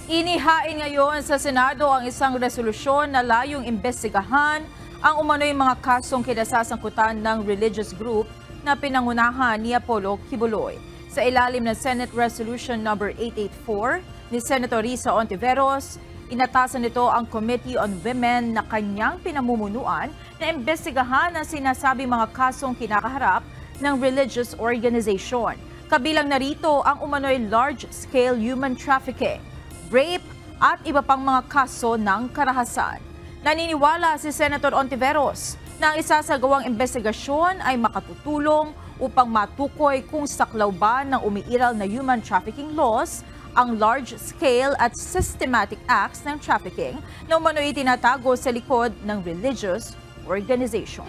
Inihain ngayon sa Senado ang isang resolusyon na layong imbestigahan ang umano'y mga kasong kinasasangkutan ng religious group na pinangunahan ni Apollo Kibuloy. Sa ilalim ng Senate Resolution No. 884 ni Senator Risa Hontiveros, inatasan nito ang Committee on Women na kanyang pinamumunuan na imbestigahan ang sinasabing mga kasong kinakaharap ng religious organization. Kabilang narito ang umano'y large-scale human trafficking, rape at iba pang mga kaso ng karahasan. Naniniwala si Senator Hontiveros na ang isasagawang investigasyon ay makatutulong upang matukoy kung saklaw ba ng umiiral na human trafficking laws ang large-scale at systematic acts ng trafficking na umano'y tinatago sa likod ng religious organization.